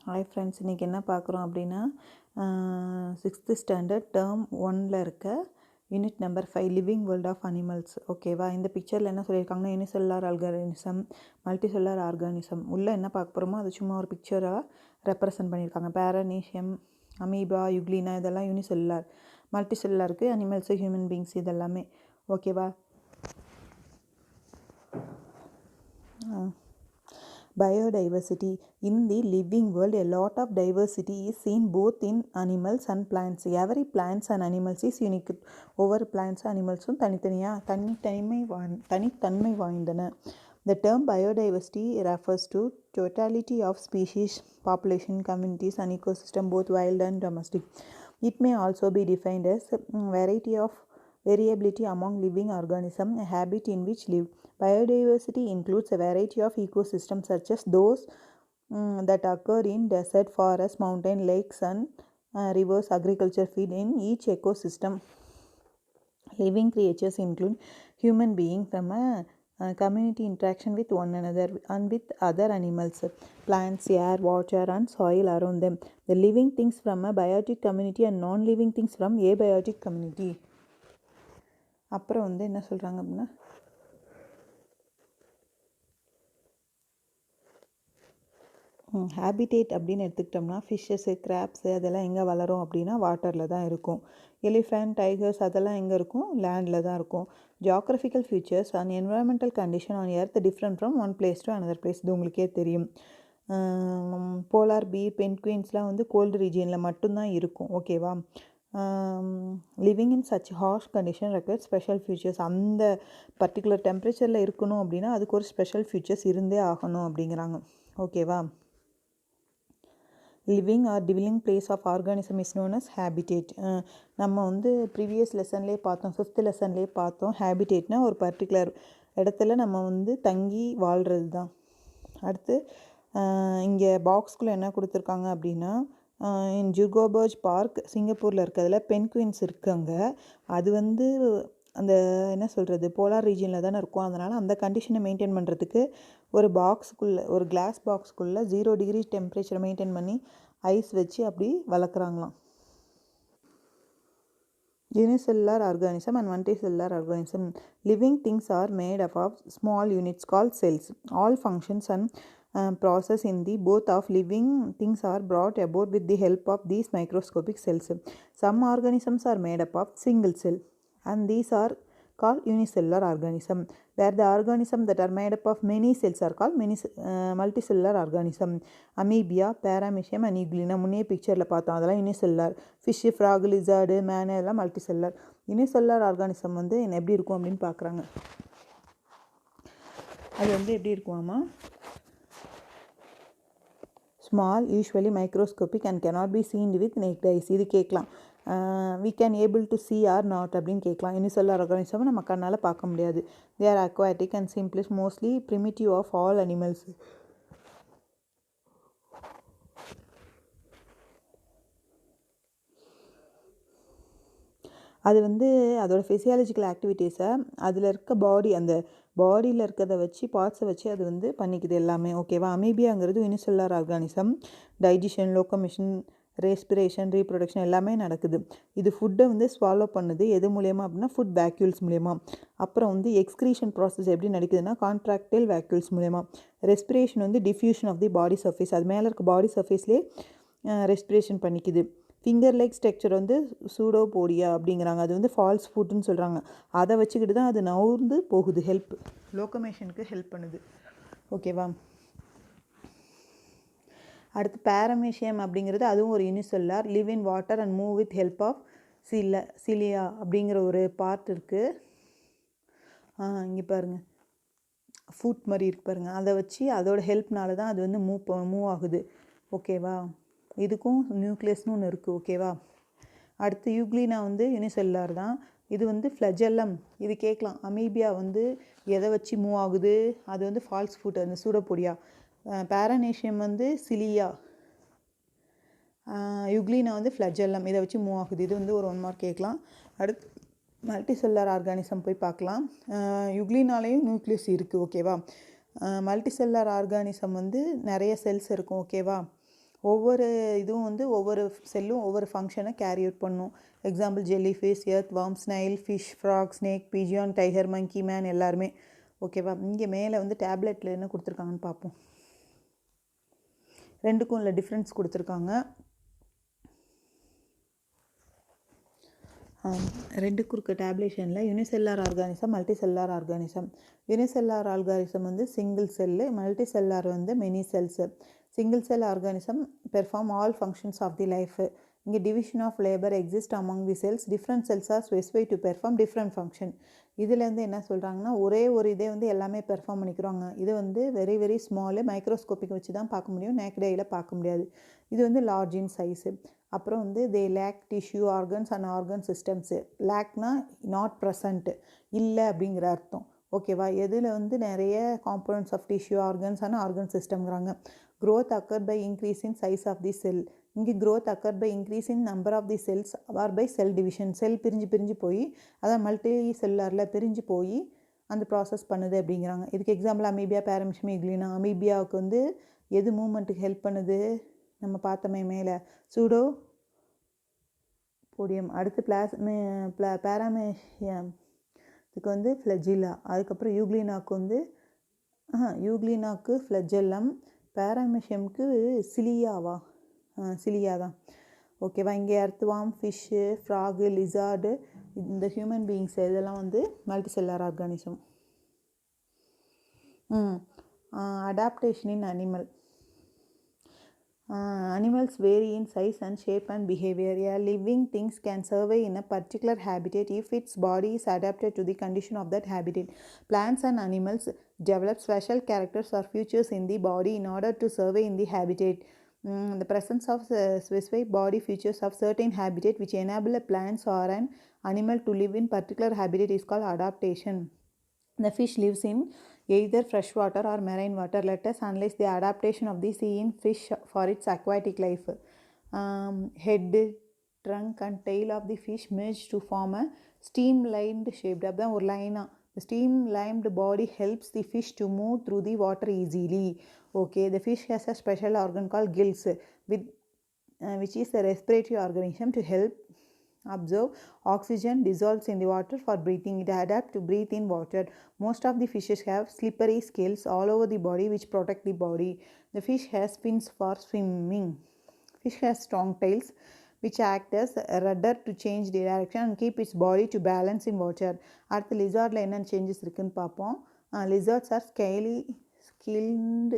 Hi friends, இன்றைக்கி என்ன பார்க்குறோம் அப்படின்னா 6th ஸ்டாண்டர்ட் டேர்ம் 1ல் இருக்க unit number 5 living world of animals. ஓகேவா? இந்த பிக்சரில் என்ன சொல்லியிருக்காங்கன்னா யூனிசெல்லுலார் ஆர்கானிசம், மல்டிசெல்லுலார் ஆர்கானிசம். உள்ளே என்ன பார்க்க போகிறோமோ அது சும்மா ஒரு பிக்சராக ரெப்ரசன்ட் பண்ணியிருக்காங்க. பேரனீஷியம், அமீபா, யுக்லினா இதெல்லாம் யூனிசெல்லுலார். மல்டிசெல்லுலாருக்கு அனிமல்ஸு, ஹியூமன் பீங்ஸ் இதெல்லாமே. ஓகேவா? Biodiversity. In the living world, a lot of diversity is seen both in animals and plants. Every plants and animals is unique. ஒவ்வொரு plants and animalsum தனித்தன்மை வாய்ந்தன. The term biodiversity refers to totality of species, population, communities and ecosystem, both wild and domestic. It may also be defined as variability among living organisms, a habit in which live. Biodiversity includes a variety of ecosystems such as those that occur in desert, forest, mountain, lakes and rivers. Agriculture feed in each ecosystem. Living creatures include human beings from a community interaction with one another and with other animals, plants, air, water and soil around them. The living things from a biotic community and non-living things from abiotic community. அப்புறம் என்ன சொல்கிறாங்க அப்படின்னா habitat அப்படின்னு எடுத்துக்கிட்டோம்னா fishes, crops அதெல்லாம் எங்கே வளரும் அப்படின்னா வாட்டரில் தான் இருக்கும். எலிஃபண்ட், டைகர்ஸ் அதெல்லாம் எங்கே இருக்கும்? லேண்டில் தான் இருக்கும். Geographical features and environmental condition on earth different from one place to another place. இது உங்களுக்கே தெரியும். போலார் பீர், பென்குயின்ஸ்லாம் கோல்டு ரீஜியனில் மட்டும்தான் இருக்கும். ஓகேவா? Living in such harsh condition requires special features. அந்த பர்டிகுலர் டெம்பரேச்சரில் இருக்கணும் அப்படின்னா அதுக்கு ஒரு ஸ்பெஷல் ஃபியூச்சர்ஸ் இருந்தே ஆகணும் அப்படிங்கிறாங்க. ஓகேவா? Living or dwelling place of organism is known as habitat. நம்ம ப்ரீவியஸ் லெசன்லேயே பார்த்தோம், 5th லெசன்லேயே பார்த்தோம். ஹேபிடேட்னா ஒரு பர்டிகுலர் இடத்துல நம்ம தங்கி வாழ்கிறது தான். அடுத்து இங்கே பாக்ஸ்குள்ளே என்ன கொடுத்துருக்காங்க அப்படின்னா இன் ஜுகோபர்ஜ் பார்க், சிங்கப்பூரில் இருக்கிறதுல பென்குயின்ஸ் இருக்காங்க. அது அந்த என்ன சொல்கிறது, போலார் ரீஜனில் தானே இருக்கும். அதனால் அந்த கண்டிஷனை மெயின்டைன் பண்ணுறதுக்கு ஒரு பாக்ஸுக்குள்ளே, ஒரு கிளாஸ் பாக்ஸுக்குள்ளே 0 டிகிரி டெம்பரேச்சரை மெயின்டைன் பண்ணி ஐஸ் வச்சு அப்படி வளர்க்குறாங்களாம். Unicellular organism and multicellular organism. Living things are made up of small units called cells. All functions and process in the both of living things are brought about with the help of these microscopic cells. Some organisms are made up of single cell and these are called unicellular organism, where the organisms that are made up of many cells are called multicellular organism. Amoeba, paramecium and Euglena முன்னே பிக்சரில் பார்த்தோம், அதெல்லாம் unicellular. Fish, frog, lizard, man எல்லாம் multicellular. Unicellular organism எப்படி இருக்கும் அப்படின்னு பார்க்குறாங்க. அது எப்படி இருக்குமாமா? Small, usually microscopic and cannot be seen with naked eyes. இது கேட்கலாம். we can able to see or not அப்படின்னு கேட்கலாம். யூனிசெல்லுலார் ஆர்கானிசம் நம்ம கண்ணால் பார்க்க முடியாது. they are aquatic and simplest, mostly primitive of all animals. அது அதோட ஃபிசியாலஜிக்கல் ஆக்டிவிட்டீஸை அதில் இருக்க அந்த பாடியில் இருக்கிறத வச்சு, பார்ட்ஸை வச்சு அது பண்ணிக்குது எல்லாமே. ஓகேவா? அமீபியாங்கிறது unicellular organism. Digestion, locomotion, respiration, reproduction எல்லாமே நடக்குது. இது ஃபுட்டை ஸ்வாலோ பண்ணுது. எது மூலயமா அப்படின்னா ஃபுட் வேக்யூல்ஸ் மூலயமா. அப்புறம் எக்ஸ்க்ரீஷன் ப்ராசஸ் எப்படி நடக்குதுன்னா கான்ட்ராக்டைல் வேக்யூல்ஸ் மூலயமா. Respiration diffusion of the body surface, அது மேலே இருக்க பாடி சர்ஃபேஸ்லேயே ரெஸ்பிரேஷன் பண்ணிக்குது. ஃபிங்கர் லைக் ஸ்ட்ரக்சர் சூடோபோடியா அப்படிங்கிறாங்க. அது ஃபால்ஸ் ஃபுட்னு சொல்கிறாங்க. அதை வச்சுக்கிட்டு தான் அது நவுர்ந்து போகுது. லோக்கமேஷனுக்கு ஹெல்ப் பண்ணுது. ஓகேவா? அடுத்து பேரமீஷியம் அப்படிங்கிறது அதுவும் ஒரு unicellular. Live in water and move with help of cilia அப்படிங்கிற ஒரு பார்ட் இருக்குது. இங்கே பாருங்கள், ஃபுட் மாதிரி இருக்குது பாருங்கள். அதை வச்சு அதோட ஹெல்ப்னால தான் அது மூவ் ஆகுது. ஓகேவா? இதுக்கும் நியூக்ளியஸ்னு ஒன்று இருக்குது. ஓகேவா? அடுத்து யூக்லினா யூனிசெல்லுலார் தான். இது ஃப்ளஜெல்லம். இது கேட்கலாம். அமீபியா எதை வச்சு மூவ் ஆகுது? அது ஃபால்ஸ் ஃபுட், அந்த சூடோபோடியா. பேரனேஷியம் சிலியா. யுக்லினா ஃப்ளஜெல்லம். இதை வச்சு மூவ் ஆகுது. இது ஒரு 1 மார்க் கேட்கலாம். அடுத்து மல்டிசெல்லுலார் ஆர்கானிசம் போய் பார்க்கலாம். யுக்லினாலேயும் நியூக்ளியஸ் இருக்குது. ஓகேவா? மல்டிசெல்லுலார் ஆர்கானிசம் நிறைய செல்ஸ் இருக்கும். ஓகேவா? ஒவ்வொரு இதுவும் வந்து ஒவ்வொரு செல்லும் ஒவ்வொரு ஃபங்க்ஷனை கேரி அவுட் பண்ணும். Example jelly fish, earth worm, snail, fish, frog, snake, pigeon, tiger, monkey man எல்லாருமே. ஓகேவா? இங்கே மேலே வந்து டேப்லெட்டில் என்ன கொடுத்துருக்காங்கன்னு பார்ப்போம். ரெண்டுக்கும் உள்ள டிஃப்ரென்ஸ் கொடுத்துருக்காங்க. ரெண்டுக்கும் இருக்க டேப்லேஷனில் unicellular organism, multi cellular organism. Unicellular organism வந்து சிங்கிள் செல்லு, மல்டி செல்லார் வந்து many cells. Single cell organism perform all functions of the life. இங்கே division of labour exist among the cells. Different cells are specified to perform different function. இதுலேருந்து என்ன சொல்கிறாங்கன்னா, ஒரே ஒரு இதே வந்து எல்லாமே பெர்ஃபார்ம் பண்ணிக்கிறாங்க. இது வந்து வெரி வெரி ஸ்மாலு, மைக்ரோஸ்கோப்பிக் வச்சு தான் பார்க்க முடியும், நேக்கட் ஐயில் பார்க்க முடியாது. இது வந்து லார்ஜ் இன் சைஸு. அப்புறம் வந்து they lack tissue organs and organ systems. லேக்னா நாட் ப்ரெசன்ட்டு, இல்லை அப்படிங்கிற அர்த்தம். ஓகேவா? எதில் வந்து நிறைய components of tissue organs and organ சிஸ்டம்ங்கிறாங்க. growth occurred by increase in size of the cell. இங்கே growth occurred by increase in number of the cells or by cell division. செல் பிரிஞ்சு போய் அதான் மல்டி செல்லாரில் பிரிஞ்சு போய் அந்த ப்ராசஸ் பண்ணுது அப்படிங்கிறாங்க. இதுக்கு எக்ஸாம்பிள் அமீபியா, பேரமிஷம், இக்லினா. அமீபியாவுக்கு வந்து எது மூமெண்ட்டுக்கு ஹெல்ப் பண்ணுது? நம்ம பார்த்தோமே மேலே, சூடோ போடியம். அடுத்து பேராமேஷியம் இதுக்கு வந்து ஃப்ளெஜிலா. அதுக்கப்புறம் யூக்ளினாக்கு வந்து யூக்ளினாக்கு ஃப்ளெஜெல்லம், பேராமிஷியம்க்கு சிலியாவா? சிலியா தான். ஓகேவா? இங்கே எர்த்வார்ம், ஃபிஷ்ஷு, ஃப்ராகு, லிசார்டு, இந்த ஹியூமன் பீயிங்ஸ் இதெல்லாம் வந்து multi cellular organism. Adaptation in animal. Animals vary in size and shape and behavior. A living things can survive in a particular habitat if its body is adapted to the condition of that habitat. Plants and animals develop special characters or features in the body in order to survive in the habitat. The presence of specific body features of certain habitat which enable a plant or an animal to live in particular habitat is called adaptation. The fish lives in either freshwater or marine water. Let us analyze the adaptation of the sea in fish for its aquatic life. Head, trunk and tail of the fish merge to form a streamlined shape. அப்படிதான் ஒரு லைனாக. The streamlined body helps the fish to move through the water easily. Okay, the fish has a special organ called gills, which is a respiratory organism to help absorb oxygen dissolves in the water for breathing. It adapts to breathe in water. Most of the fishes have slippery scales all over the body which protect the body. The fish has fins for swimming. Fish has strong tails which act as a rudder to change the direction and keep its body to balance in water. அடுத்து lizardல என்ன changes இருக்குன்னு பார்ப்போம். Lizards are scaled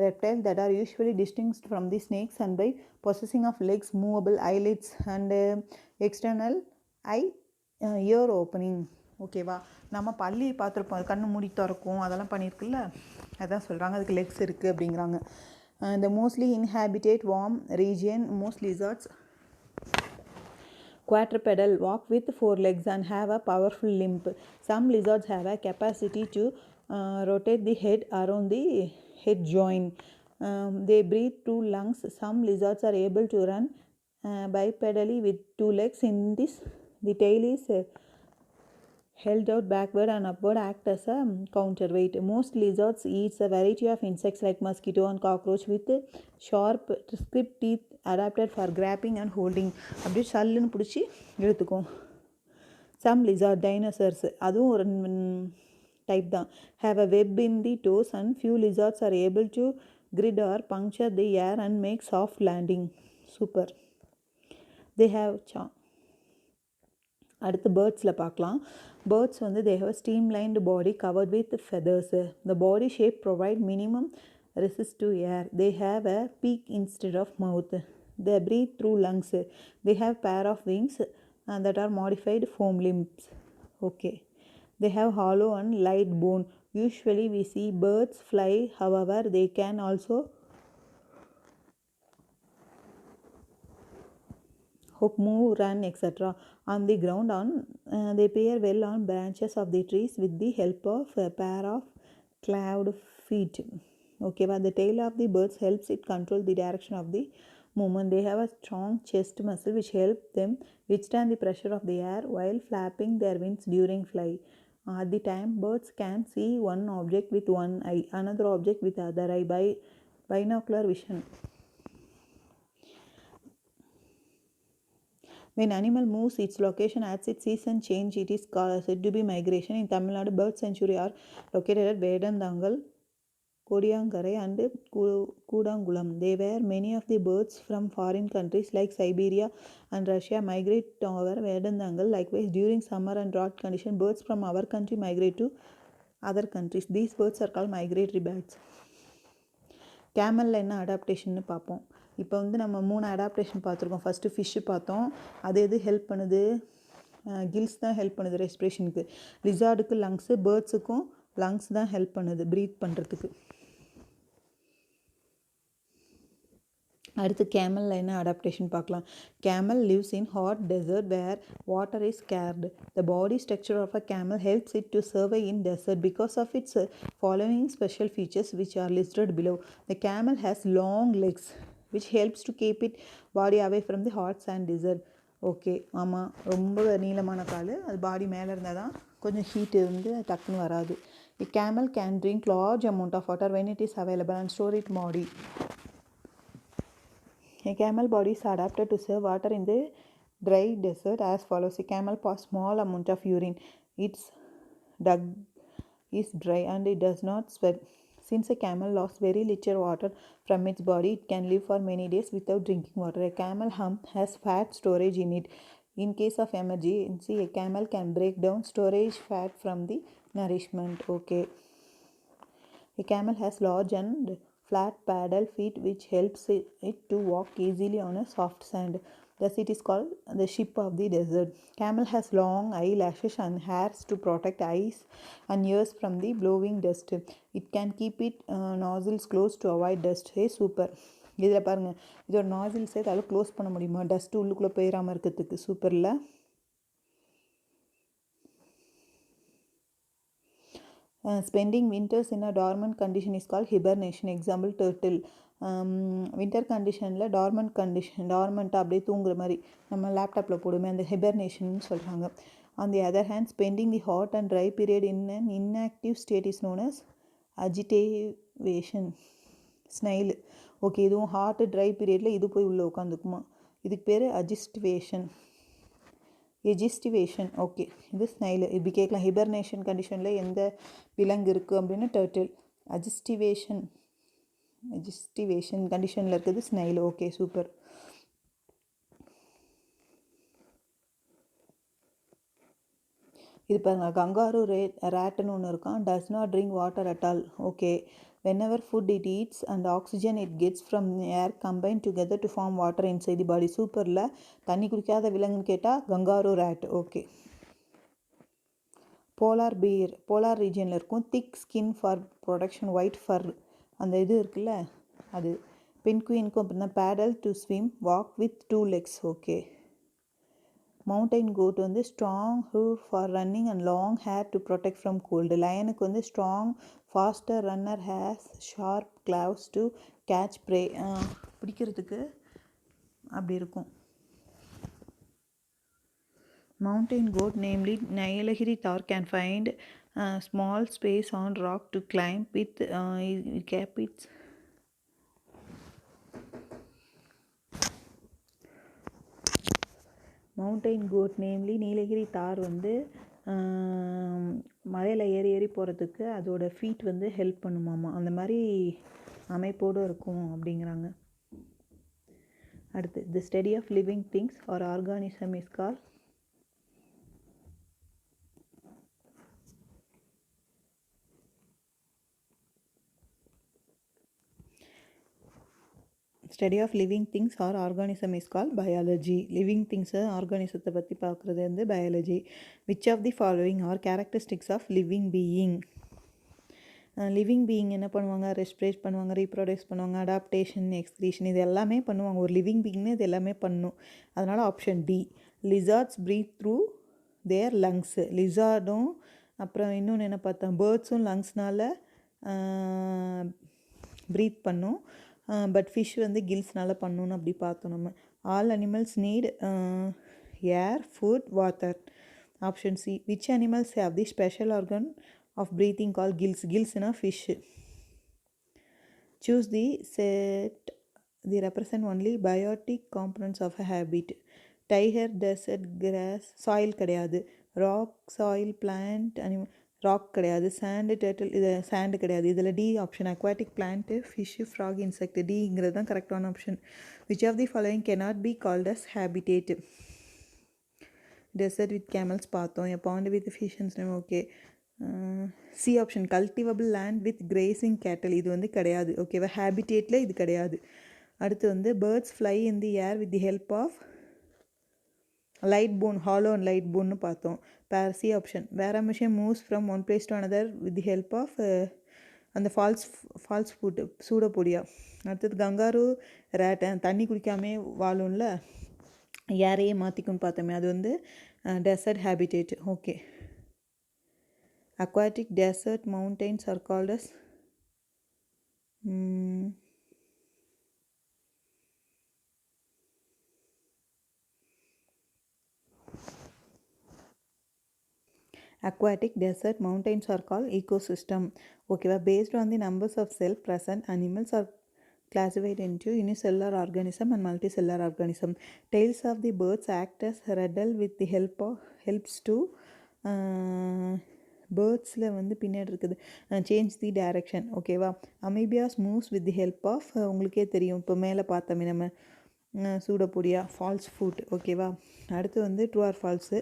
reptiles that are usually distinguished from the snakes and by possessing of legs, movable eyelids and external eye ear opening. ஓகேவா? நம்ம பல்லி பார்த்துருப்போம், கண்ணு மூடி திறக்கும், அதெல்லாம் பண்ணியிருக்குல்ல, அதான் சொல்கிறாங்க அதுக்கு லெக்ஸ் இருக்குது அப்படிங்கிறாங்க. The mostly inhabited warm region. Most lizards quadrupedal, walk with 4 legs and have a powerful limb. Some lizards have a capacity to rotate the head around the head joint. They breathe through lungs. Some lizards are able to run bipedally with 2 legs. In this, the tail is held out backward and upward, act as a counterweight. Most lizards eat a variety of insects like mosquito and cockroach with sharp script teeth adapted for grabbing and holding. அப்படியே சல்லுன்னு பிடிச்சி எடுத்துக்கும். Some lizard dinosaurs, அதுவும் ஒரு type தான், have a web in the toes and few lizards are able to grid or puncture the air and make soft landing. Super. They have அடுத்து பேர்ட்ஸில் பார்க்கலாம். Birds வந்து they have a streamlined body covered with feathers. The body shape provide minimum resist to air. They have a beak instead of mouth. They breathe through lungs. They have pair of wings that are modified foam limbs. Okay. They have hollow and light bone. Usually we see birds fly, however they can also hop, move, run, etc. on the ground. They pair well on branches of the trees with the help of a pair of clawed feet. Okay, but the tail of the birds helps it control the direction of the movement. They have a strong chest muscle which help them withstand the pressure of the air while flapping their wings during flight. At the time, birds can see one object with one eye, another object with other eye by binocular vision. When animal moves its location as its season change, it is said to be migration. In Tamil Nadu, bird sanctuary are located at Vedandangal, Kodiyankarai and Kudangulam. They were many of the birds from foreign countries like Siberia and Russia migrate over Vedandangal. Likewise, during summer and drought condition, birds from our country migrate to other countries. These birds are called migratory birds. கேமலில் என்ன அடாப்டேஷன்னு பார்ப்போம். இப்போ வந்து நம்ம 3 adaptation பார்த்துருக்கோம். First fish பார்த்தோம். அது எது help பண்ணுது? கில்ஸ் தான் ஹெல்ப் பண்ணுது ரெஸ்பிரேஷனுக்கு. லிசார்டுக்கு லங்ஸு, பேர்ட்ஸுக்கும் லங்ஸ் தான் ஹெல்ப் பண்ணுது ப்ரீத் பண்ணுறதுக்கு. அடுத்து கேமலில் என்ன அடாப்டேஷன் பார்க்கலாம். Camel lives in hot desert where water is scarce. The body structure of a camel helps it to survive in desert because of its following special features which are listed below. The camel has long legs which helps to keep its body away from the hot sand desert. Okay, ஆமாம், ரொம்ப நீளமான கால், அது பாடி மேலே இருந்தால் தான் கொஞ்சம் heat வந்து டக்குன்னு வராது. A camel can drink large amount of water when it is available and store it body. A camel body is adapted to serve water in the dry desert as follows. A camel passes small amount of urine. Its dung is dry and it does not sweat. Since a camel lost very little water from its body, it can live for many days without drinking water. A camel hump has fat storage in it. In case of emergency, a camel can break down storage fat from the nourishment. Okay. A camel has large and flat paddle feet which helps it to walk easily on a soft sand. Thus it is called the ship of the desert. Camel has long eyelashes and hairs to protect eyes and ears from the blowing dust. It can keep its nostrils closed to avoid dust. Hey, super. இதில் பாருங்கள், இதோட நாசில்ஸே அதால் close பண்ண முடியுமா dust உள்ளுக்குள்ளே போயிடாமல் இருக்கிறதுக்கு. சூப்பரில். Spending winters in a dormant condition is called hibernation. Example, turtle. Winter கண்டிஷனில் டார்மெண்ட்டாக அப்படியே தூங்குற மாதிரி நம்ம லேப்டாப்பில் போடுமே, அந்த ஹிபர்னேஷன் சொல்கிறாங்க. On the other hand, spending the hot and dry period in an inactive state is known as aestivation. Snail. Okay, இதுவும் hot dry பீரியடில் இது போய் உள்ளே உட்காந்துக்குமா, இதுக்கு பேர் அஜிஸ்டிவேஷன். ஓகே, இது ஸ்னைலு. இப்படி கேட்கலாம், ஹிபர்னேஷன் கண்டிஷனில் எந்த விலங்கு இருக்குது அப்படின்னு. டர்ட்டில். அஜிஸ்டிவேஷன் கண்டிஷனில் இருக்குது ஸ்னைலு. Okay, super. இது பாருங்கள், கங்காரு ரேட்டுன்னு ஒன்று இருக்கான். Does not drink water at all. Okay. Whenever food it eats and oxygen it gets from air combine together to form water inside the body. சூப்பரில். தண்ணி குடிக்காத விலங்குன்னு கேட்டால் kangaroo rat. Okay. Polar bear polar ரீஜனில் இருக்கும். Thick skin for protection, white fur அந்த இது இருக்குல்ல அது. பென்குயினுக்கும் அப்படி தான். Paddle to swim, walk with 2 legs. Okay. Mountain goat வந்து strong hoof for running and long hair to protect from cold. லயனுக்கு வந்து strong faster runner has sharp claws to catch prey. பிடிக்கிறதுக்கு அப்படி இருக்கும். மவுண்டைன் கோட் நேம்லி நைலகிரி தார் can find small space on rock to climb with கேபிட்ஸ். Mountain goat namely Nilgiri tahr வந்து மலையில் ஏறி போகிறதுக்கு அதோட ஃபீட் வந்து ஹெல்ப் பண்ணுமாமா. அந்த மாதிரி அமைப்போடு இருக்கும் அப்படிங்கிறாங்க. அடுத்து, the study of living things or organism is call study of living things or organism is call biology. Living திங்ஸை ஆர்கானிசத்தை பற்றி பார்க்குறது வந்து biology. Which of the following are characteristics of living being. Living being என்ன பண்ணுவாங்க? ரெஸ்பிரேட் பண்ணுவாங்க, reproduce பண்ணுவாங்க, adaptation, excretion, இது எல்லாமே பண்ணுவாங்க. ஒரு லிவிங் பீயிங்னு இது எல்லாமே பண்ணும். அதனால் option D. Lizards breathe through their lungs. லிசார்டும் அப்புறம் இன்னொன்று என்ன பார்த்தோம், பேர்ட்ஸும் லங்ஸ்னால் ப்ரீத் பண்ணும். பட் ஃபிஷ் வந்து கில்ஸ்னால் பண்ணணுன்னு அப்படி பார்த்தோம் நம்ம. All animals need air, food, water. Option C. Which animals have the special organ of breathing call gills. கில்ஸ்னா fish. Choose the set the represent only biotic components of a habit. Tiger, desert grass, soil கிடையாது. Rock, soil, plant, rock கிடையாது. Sand, turtle, இது sand கிடையாது. இதில் D option aquatic plant, fish, frog, insect. டிங்கிறது தான் கரெக்டான option. Which of the following cannot be called as habitat? Desert with camels பார்த்தோம். A pond with fishes, okay. C option cultivable land with grazing cattle, இது வந்து கிடையாது. ஓகேவா, ஹேபிடேட்டில் இது கிடையாது. அடுத்து வந்து birds fly in the air with the help of light bone, hollow and light போன்னு பார்த்தோம். C option paramecium moves from one place to another with the help of அந்த ஃபால்ஸ் ஃபுட், சூடோபோடியா. அடுத்தது கங்காரு ரேட் தண்ணி குடிக்காமே வாழும்ல, ஏரையே மாற்றிக்கும்னு பார்த்தோமே, அது வந்து desert habitat. Okay. Aquatic desert mountains are called as aquatic desert mountains are called ecosystem. Okay, based on the numbers of cell present, animals are classified into unicellular organism and multicellular organism. Tails of the birds act as rudder with the helps to பேர்ட்ஸில் வந்து பின்னாடி இருக்குது change the direction. ஓகேவா. Amoebas moves with the help of, உங்களுக்கே தெரியும், இப்போ மேலே பார்த்தோமே நம்ம சூடோபோடியா, ஃபால்ஸ் ஃபுட். ஓகேவா. அடுத்து வந்து true R falls.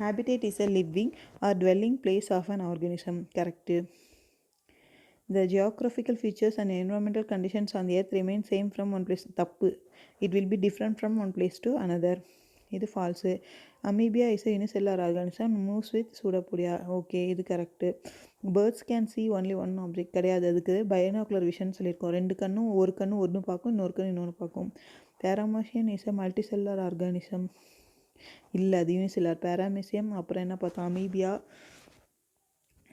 Habitat is a living or dwelling place of an organism. Correct. The geographical features and environmental conditions on the earth remain same from one place. தப்பு. It will be different from one place to another. இது false. Amoeba is a unicellular organism, moves with pseudopodia. Okay, இது correct. Birds can see only one object. கிடையாது, அதுக்கு binocular vision சொல்லியிருக்கோம். ரெண்டு கண்ணும், ஒரு கண்ணும் ஒன்று பார்க்கும், இன்னொரு கண்ணும் இன்னொன்று பார்க்கும். Paramecium is a multicellular organism. இல்லை, அது யூனிசெல்லுலர். பேராமிசியம், அப்புறம் என்ன பார்த்தோம், அமீபியா,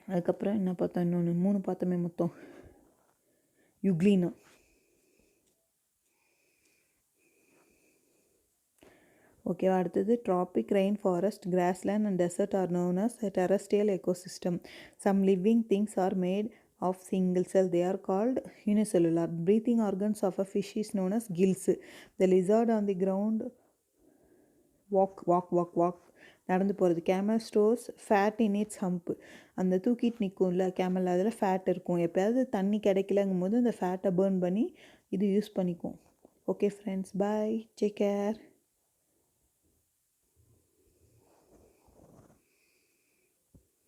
அதுக்கப்புறம் என்ன பார்த்தோம், இன்னொன்று 3 பார்த்தோமே மொத்தம், யுக்ளினா. ஓகேவா. அடுத்தது tropic, rain forest, grassland and desert are known as terrestrial ecosystem. Some living things are made of single cell, they are called unicellular. Breathing organs of a fish is known as gills. The lizard on the ground walk நடந்து போகிறது. Camel stores fat in its hump. அந்த தூக்கிட்டு நிற்கும்ல camel, அதில் fat இருக்கும். எப்போயாவது தண்ணி கிடைக்கலங்கும் போது அந்த ஃபேட்டை பேர்ன் பண்ணி இது யூஸ் பண்ணிக்கும். ஓகே ஃப்ரெண்ட்ஸ், பாய், டேக் கேர்.